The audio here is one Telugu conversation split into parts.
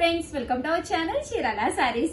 Friends, welcome to our channel Chirala saris.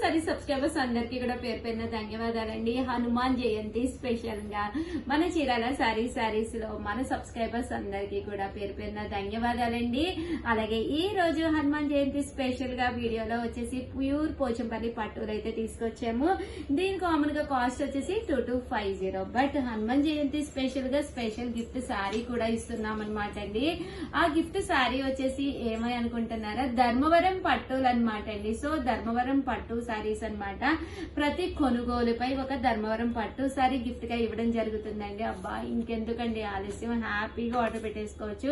Saris subscribers అందరికీ కూడా పేరు పేరున ధన్యవాదాలండి. హనుమాన్ జయంతి స్పెషల్ గా మన చీరాల సారీస్ లో మన సబ్స్క్రైబర్స్ అందరికీ కూడా పేరు పేరున ధన్యవాదాలండి. అలాగే ఈ రోజు హనుమాన్ జయంతి స్పెషల్ గా వీడియోలో వచ్చేసి ప్యూర్ పోచంపల్లి పట్టులు అయితే తీసుకొచ్చాము. దీని కామన్ గా కాస్ట్ వచ్చేసి 2250. బట్ హనుమాన్ జయంతి స్పెషల్ గా స్పెషల్ గిఫ్ట్ సారీ కూడా ఇస్తున్నాం అనమాట అండి. ఆ గిఫ్ట్ సారీ వచ్చేసి ఏమని అనుకుంటున్నారా, ధర్మవరం పట్టులు అనమాట అండి. సో ధర్మవరం పట్టు సారీస్ అనమాట. ప్రతి కొనుగోలుపై ఒక ధర్మవరం పట్టు సారీ గిఫ్ట్ గా ఇవ్వడం జరుగుతుందండి. అబ్బా ఇంకెందుకండి ఆలస్యం, హ్యాపీగా ఆర్డర్ పెట్టేసుకోవచ్చు.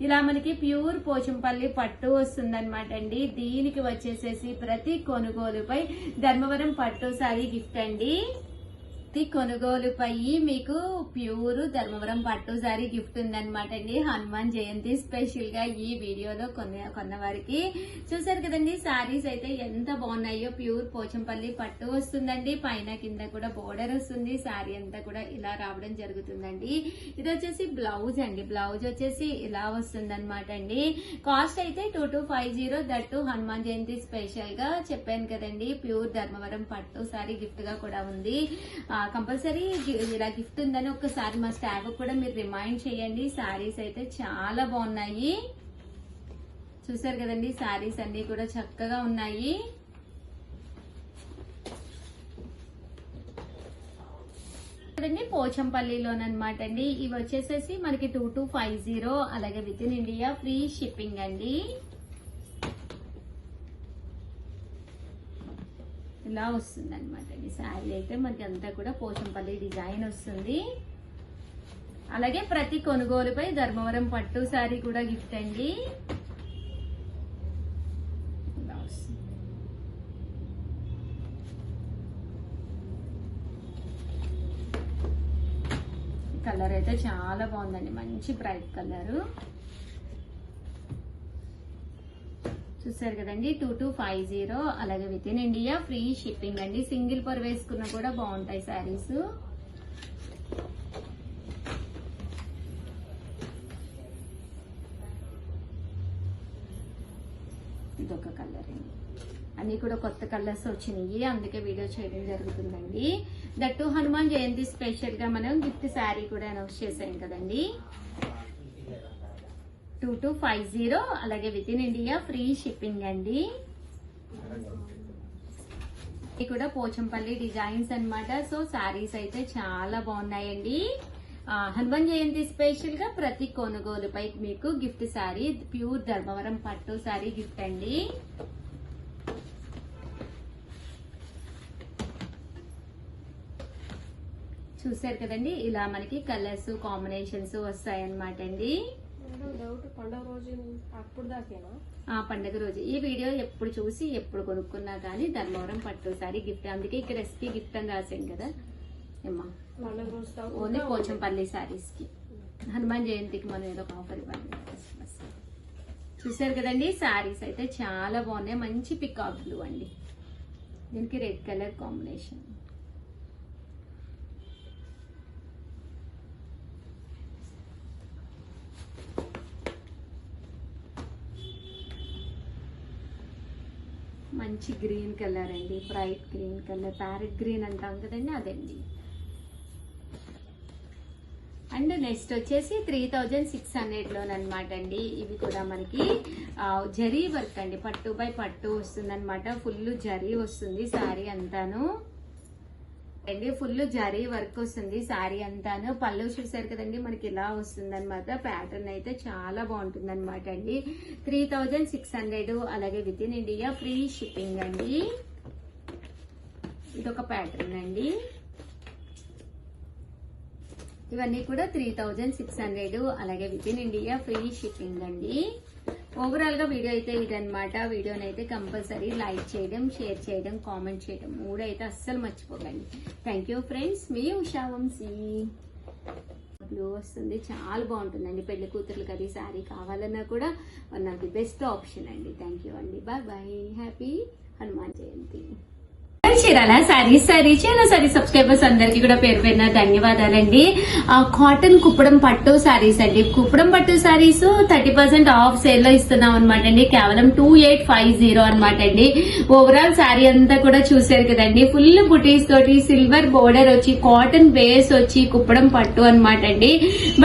ఇలా మనకి ప్యూర్ పోచంపల్లి పట్టు వస్తుంది అనమాట అండి. దీనికి వచ్చేసేసి ప్రతి కొనుగోలుపై ధర్మవరం పట్టు సారీ గిఫ్ట్ అండి. ప్రతి కొనుగోలుపై మీకు ప్యూర్ ధర్మవరం పట్టు సారీ గిఫ్ట్ ఉందన్నమాట అండి. హనుమాన్ జయంతి స్పెషల్ గా ఈ వీడియోలో కొన్న వారికి చూసారు కదండి. సారీస్ అయితే ఎంత బాగున్నాయో. ప్యూర్ పోచంపల్లి పట్టు వస్తుందండి. పైన కింద కూడా బోర్డర్ వస్తుంది. సారీ అంతా కూడా ఇలా రావడం జరుగుతుందండి. ఇది వచ్చేసి బ్లౌజ్ అండి. బ్లౌజ్ వచ్చేసి ఇలా వస్తుంది అనమాట అండి. కాస్ట్ అయితే 2250. దట్టు హనుమాన్ జయంతి స్పెషల్ గా చెప్పాను కదండి. ప్యూర్ ధర్మవరం పట్టు సారీ గిఫ్ట్ గా కూడా ఉంది. కంపల్సరీ ఇలా గిఫ్ట్ ఉందని ఒక్కసారి మా స్టాఫ్ కూడా మీరు రిమైండ్ చేయండి. సారీస్ అయితే చాలా బాగున్నాయి. చూసారు కదండి, సారీస్ అన్ని కూడా చక్కగా ఉన్నాయి. పోచంపల్లిలోనమాట అండి. ఇవి వచ్చేసేసి మనకి 2250. అలాగే with in India free shipping అండి. ఇలా వస్తుంది అనమాట అండి. శారీ అయితే మనకి అంతా కూడా పోచంపల్లి డిజైన్ వస్తుంది. అలాగే ప్రతి కొనుగోలుపై ధర్మవరం పట్టు శారీ కూడా గిఫ్ట్ అండి. ఇలా వస్తుంది. కలర్ అయితే చాలా బాగుందండి. మంచి బ్రైట్ కలరు. చూసారు కదండి, 2250. అలాగే with in India free shipping అండి. సింగిల్ పర్ వేసుకున్నా కూడా బాగుంటాయి శారీస్. ఇదొక కలర్ అండి. అన్ని కూడా కొత్త కలర్స్ వచ్చినాయి, అందుకే వీడియో చేయడం జరుగుతుందండి. దట్టు హనుమాన్ జయంతి స్పెషల్ గా మనం గిఫ్ట్ శారీ కూడా అనౌన్స్ చేసాం కదండి. 2250. అలాగే with in India free shipping అండి. ఇది కూడా పోచంపల్లి డిజైన్స్ అన్నమాట. సో సారీస్ అయితే చాలా బాగున్నాయండి. హనుమాన్ జయంతి స్పెషల్ గా ప్రతి కొనుగోలుపై మీకు గిఫ్ట్ సారీ ప్యూర్ ధర్మవరం పట్టు సారీ గిఫ్ట్ అండి. చూసారు కదండి, ఇలా మనకి కలర్స్ కాంబినేషన్స్ వస్తాయన్నమాట అండి. పండగ రోజు ఈ వీడియో ఎప్పుడు చూసి ఎప్పుడు కొనుక్కున్నా కానీ ధర్మవరం పట్టు సారీ గిఫ్ట్. అందుకే ఇక్కడ ఎస్పీ గిఫ్ట్ అని రాసాం కదా ఏమ్మా. ఓన్లీ పోచంపల్లి సారీస్ కి హనుమాన్ జయంతికి మనం ఏదో ఒక ఆఫర్ ఇవ్వాలి. చూసారు కదండి, సారీస్ అయితే చాలా బాగున్నాయి. మంచి పికాక్ బ్లూ అండి. దీనికి రెడ్ కలర్ కాంబినేషన్. మంచి గ్రీన్ కలర్ అండి. Bright green colour, parrot green అంటాం కదండి, అదండి. అండ్ నెక్స్ట్ వచ్చేసి 3600లోనమాట అండి. ఇవి కూడా మనకి జరీ వర్క్ అండి. పట్టు బై పట్టు వస్తుంది అనమాట. ఫుల్ జరీ వస్తుంది సారీ అంతాను అండి. ఫుల్ జరీ వర్క్ వస్తుంది సారీ అంతాను. పళ్ళు చూసారు కదండి, మనకి ఇలా వస్తుంది అనమాట. ప్యాటర్న్ అయితే చాలా బాగుంటుంది అనమాట అండి. 3600. అలాగే with in India free shipping అండి. ఇదొక ప్యాటర్న్ అండి. ఇవన్నీ కూడా 3600. అలాగే with in India free shipping అండి. ఓవరాల్ గా వీడియో అయితే ఇదనమాట. వీడియోని అయితే కంపల్సరీ లైక్ చేయడం, షేర్ చేయడం, కామెంట్ చేయడం 3 అయితే అస్సలు మర్చిపోకండి. Thank you friends. మీ ఉషా వంశీ. బ్లూ వస్తుంది, చాలా బాగుంటుందండి. పెళ్లి కూతుర్లకు అది శారీ కావాలన్నా కూడా one of the best option అండి. థ్యాంక్ యూ అండి. Bye bye. Happy Hanuman Jayanti. Chirala saris subscribers అందరికి కూడా పేరు పేరున ధన్యవాదాలండి. కాటన్ కుప్పడం పట్టు సారీస్ అండి. కుప్పడం పట్టు సారీస్ 30% ఆఫ్ సేల్ లో ఇస్తున్నాం అనమాట అండి. కేవలం 2850 అనమాట అండి. ఓవరాల్ సారీ అంతా కూడా చూసారు కదండి. ఫుల్ బుటీస్ తోటి సిల్వర్ బోర్డర్ వచ్చి కాటన్ బేస్ వచ్చి కుప్పడం పట్టు అనమాట అండి.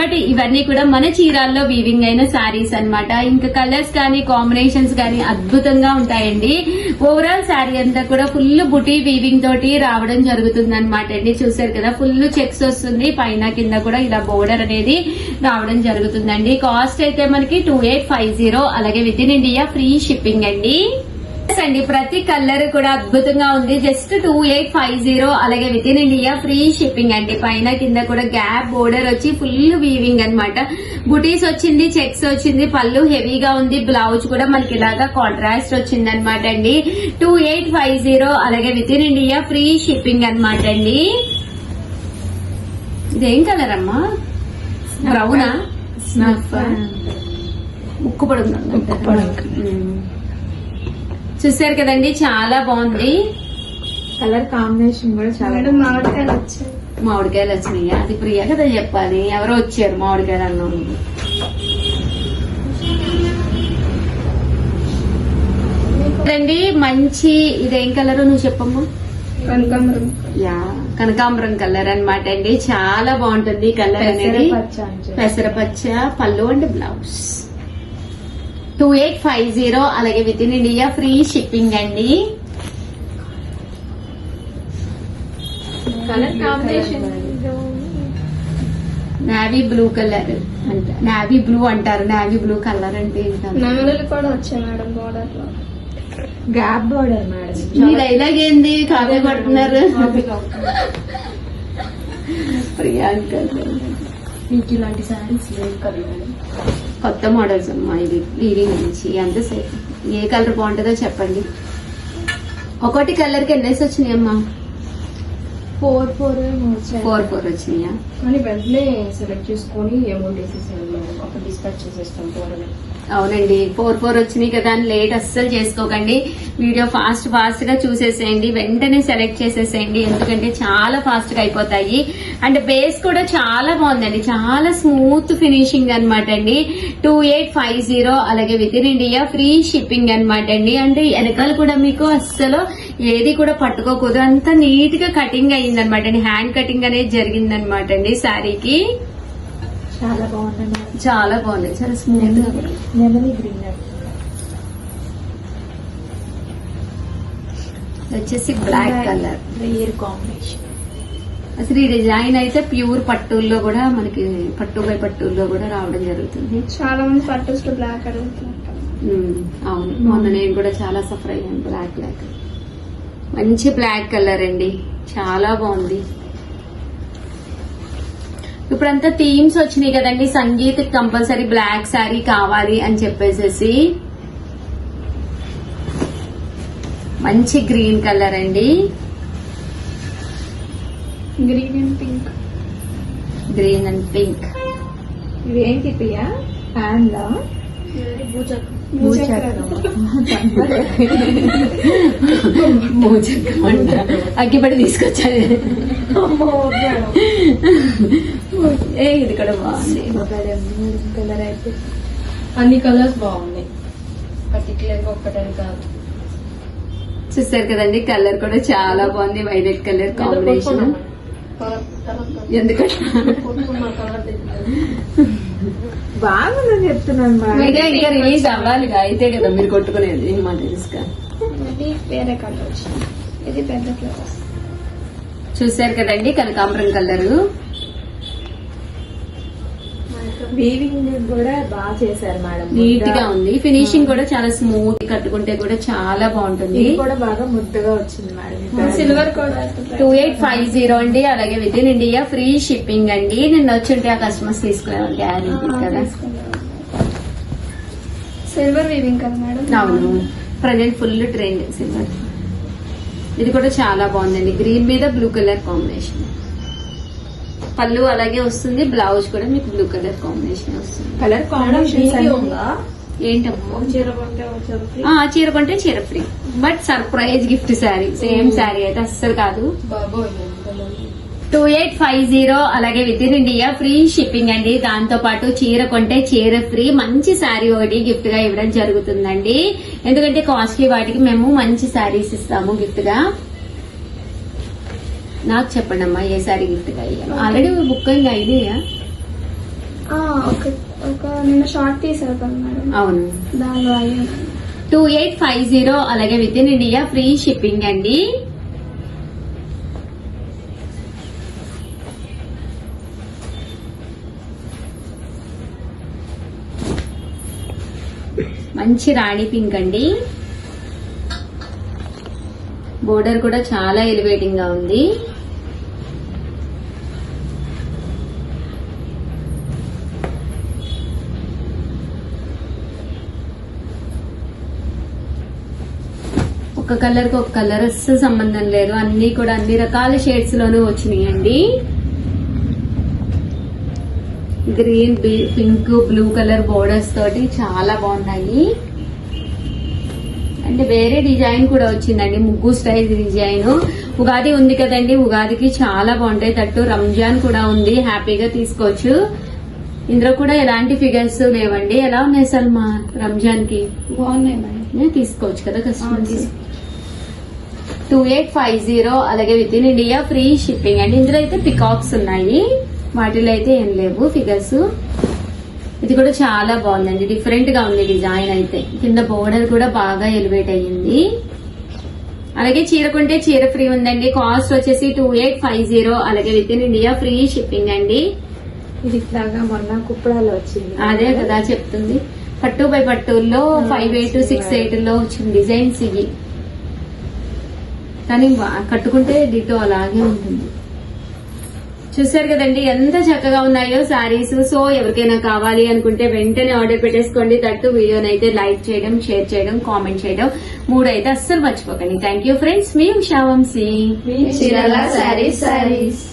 బట్ ఇవన్నీ కూడా మన చీరాల్లో వీవింగ్ అయిన సారీస్ అనమాట. ఇంకా కలర్స్ కానీ కాంబినేషన్స్ కానీ అద్భుతంగా ఉంటాయండి. ఓవరాల్ సారీ అంతా కూడా ఫుల్ బుటీ వీవింగ్ తోటి రావడం జరుగుతుంది అనమాట అండి. చూసారు కదా, ఫుల్ చెక్స్ వస్తుంది, పైన కింద కూడా ఇలా బోర్డర్ అనేది రావడం జరుగుతుందండి. కాస్ట్ అయితే మనకి 2850, అలాగే with in India free shipping అండి. అండి ప్రతి కలర్ కూడా అద్భుతంగా ఉంది. జస్ట్ 2850, అలాగే with in India free shipping అండి. పైన కింద కూడా గ్యాప్ బోర్డర్ వచ్చి ఫుల్ వీవింగ్ అన్నమాట. బుటీస్ వచ్చింది, చెక్స్ వచ్చింది, పళ్ళు హెవీగా ఉంది, బ్లౌజ్ కూడా మనకి ఇలాగా కాంట్రాస్ట్ వచ్చింది అనమాట అండి. 2850, అలాగే with in India free shipping అనమాట అండి. ఇదేం కలర్ అమ్మా? బ్రౌనా? ముక్కు పడుతుంది. చూసారు కదండి, చాలా బాగుంది. కలర్ కాంబినేషన్ కూడా చాలా మామిడికాయలు వచ్చినాయి. అది ప్రియా కదా చెప్పాలి, ఎవరో వచ్చారు మామిడికాయలు అన్నాను. రండి, మంచి ఇదేం కలర్ నువ్వు చెప్పమ్మా? కనకాంబరం. యా, కనకాంబరం కలర్ అన్నమాట అండి. చాలా బాగుంటుంది కలర్ అనేది. పెసరపచ్చ పళ్ళు అండ్ బ్లౌజ్. 2850, అలాగే with in India free shipping అండి. Colour combination navy blue colour అంట, నావీ బ్లూ అంటారు. నావీ బ్లూ కలర్ అంటే నమలలు కూడా వచ్చాయి మేడం బోర్డర్ లో. Gap border madam. మీ డైలాగ్ ఏంది? కాపీ పడుతున్నారు ప్రియాంక. మీకు ఇలాంటి శారీస్ లేవు కదా మేడం? కొత్త మోడల్స్ అమ్మా ఇది, వీవింగ్ నుంచి. ఎంతసేపు ఏ కలర్ బాగుంటుందో చెప్పండి. ఒకటి కలర్ కి ఎన్నేసి వచ్చినాయి అమ్మా? 4 వచ్చినాయా? కానీ వెంటనే సెలెక్ట్ చేసుకొని అమౌంట్ వేసేసాను, ఒక డిస్పాచ్ చేసేస్తాం త్వరగా. అవునండి, 4 వచ్చినాయి కదా అని లేట్ అస్సలు చేసుకోకండి. వీడియో ఫాస్ట్ గా చూసేసేయండి, వెంటనే సెలెక్ట్ చేసేసేయండి, ఎందుకంటే చాలా ఫాస్ట్ గా అయిపోతాయి. అండ్ బేస్ కూడా చాలా బాగుందండి, చాలా స్మూత్ ఫినిషింగ్ అనమాట అండి. 2850, అలాగే with in India free shipping అనమాట అండి. అంటే వెనకాల కూడా మీకు అస్సలు ఏది కూడా పట్టుకోకూడదు, అంతా నీట్ గా కటింగ్ అయ్యింది అనమాట అండి. హ్యాండ్ కటింగ్ అనేది జరిగింది అనమాట అండి శారీకి. చాలా బాగుంది, చాలా బాగుంది, చాలా స్మూత్ గా. నెమలి గ్రీన్ వచ్చేసి బ్లాక్ కలర్ రేర్ కాంబినేషన్. అసలు ఈ డిజైన్ అయితే ప్యూర్ పట్టుల్లో కూడా మనకి పట్టు బై పట్టుల్లో కూడా రావడం జరుగుతుంది. చాలా మంది పట్టుస్ బ్లాక్ అడుగుతున్నారు. అవును, మొన్న నేను కూడా చాలా సఫర్ అయ్యాను. బ్లాక్ మంచి బ్లాక్ కలర్ అండి, చాలా బాగుంది. ఇప్పుడంతా థీమ్స్ వచ్చినాయి కదండి. సంగీత్ కంపల్సరీ బ్లాక్ శారీ కావాలి అని చెప్పేసేసి మంచి గ్రీన్ కలర్ అండి. Green and pink. Green and pink. ఇవేంటి ప్రియా? హ్యాండ్ లా అగ్గిపడి తీసుకొచ్చాను. ఇది కూడా బాగుంది. కలర్ అయితే అన్ని కలర్స్ బాగున్నాయి, పర్టికులర్ గా ఒక్కటని కాదు. చూస్తారు కదండి, కలర్ కూడా చాలా బాగుంది. Violet colour combination. ఎందుకంటే బాగుందని చెప్తున్నాను. వీడియో ఇంకా రిలీజ్ అవ్వాలి అయితే కదా మీరు కొట్టుకునేది. మా తెలుసుగా వేరే కలర్ వచ్చింది, ఇది పెద్ద ఫ్లవర్స్. చూసారు కదండి, కనకాంబరం కలర్. వీవింగ్ కూడా బాగా చేశారు మేడం, నీట్ గా ఉంది. ఫినిషింగ్ కూడా చాలా స్మూత్, కట్టుకుంటే కూడా చాలా బాగుంటుంది. ఇది కూడా బాగా ముద్దగా వచ్చింది మేడం. సిల్వర్ కూడా 2850 అండి, అలాగే with in India free shipping అండి. నిన్న వచ్చుంటే ఆ కస్టమర్స్ తీసుకునేవాళ్ళు గ్యారెంటీ కదా. సిల్వర్ వీవింగ్ కదా మేడం? అవును, ప్రజెంట్ ఫుల్ ట్రెండ్ సిల్వర్. ఇది కూడా చాలా బాగుందండి, గ్రీన్ మీద బ్లూ కలర్ కాంబినేషన్. పళ్ళు అలాగే వస్తుంది, బ్లౌజ్ కూడా మీకు బ్లూ కలర్ కాంబినేషన్ వస్తుంది. కలర్ కాంబినేషన్ ఏంటమ్మా చీర కొంటే వచ్చారు చీర కొంటే చీర free, but surprise gift sari. Same sari అయితే అస్సలు కాదు. బాబోయ్ 2850 అలాగే with in India free shipping అండి. దాంతో పాటు చీర కొంటే చీర ఫ్రీ, మంచి శారీ ఒకటి గిఫ్ట్ గా ఇవ్వడం జరుగుతుందండి. ఎందుకంటే కాస్ట్లీ వాటికి మేము మంచి శారీస్ ఇస్తాము గిఫ్ట్ గా. నాకు చెప్పండి అమ్మా ఏ శారీ గిఫ్ట్ గా ఇవ్వాలి. ఆల్రెడీ బుక్ అయింది ఐడియా. ఒక నిన్న షార్ట్ తీసారు కదా మేడం, అవును. దానిలో 2850 అలాగే with in India free shipping అండి. మంచి రాణి పింక్ అండి. బోర్డర్ కూడా చాలా ఎలివేటింగ్ గా ఉంది. ఒక కలర్ కి ఒక కలర్ అస్సలు సంబంధం లేదు, అన్ని కూడా అన్ని రకాల షేడ్స్ లోనూ వచ్చినాయండి. Green, pink, blue colour borders తోటి చాలా బాగున్నాయి. అంటే వేరే డిజైన్ కూడా వచ్చిందండి, ముగ్గు స్టైల్ డిజైన్. ఉగాది ఉంది కదండి, ఉగాదికి చాలా బాగుంటాయి. తట్టు రంజాన్ కూడా ఉంది, హ్యాపీగా తీసుకోవచ్చు. ఇందులో కూడా ఎలాంటి ఫిగర్స్ లేవండి. ఎలా ఉన్నాయి అసలు మా రంజాన్ కి? బాగున్నాయి మేడం, తీసుకోవచ్చు కదా కస్టమర్స్. 2850 అలాగే with in India free shipping అండి. ఇందులో అయితే పికాక్స్ ఉన్నాయి, వాటిలో అయితే ఏం లేవు ఫిగర్స్. ఇది కూడా చాలా బాగుందండి, డిఫరెంట్ గా ఉంది డిజైన్ అయితే. కింద బోర్డర్ కూడా బాగా ఎలివేట్ అయ్యింది. అలాగే చీర కొంటే చీర ఫ్రీ ఉందండి. కాస్ట్ వచ్చేసి 2850 అలాగే with in India free shipping అండి. ఇది ఇట్లాగా మొన్న కుప్పడాలో వచ్చింది. అదే కదా చెప్తుంది, పట్టు బై పట్టుల్లో 58, 68 లో వచ్చిన డిజైన్స్ ఇవి. కానీ కట్టుకుంటే డిటో అలాగే ఉంటుంది. చూసారు కదండి ఎంత చక్కగా ఉన్నాయో శారీస్. సో ఎవరికైనా కావాలి అనుకుంటే వెంటనే ఆర్డర్ పెట్టేసుకోండి. తట్టు వీడియోనైతే లైక్ చేయడం, షేర్ చేయడం, కామెంట్ చేయడం 3 అయితే అస్సలు మర్చిపోకండి. థ్యాంక్ యూ ఫ్రెండ్స్, మీ ఉషా వంశీ, చీరాల శారీస్.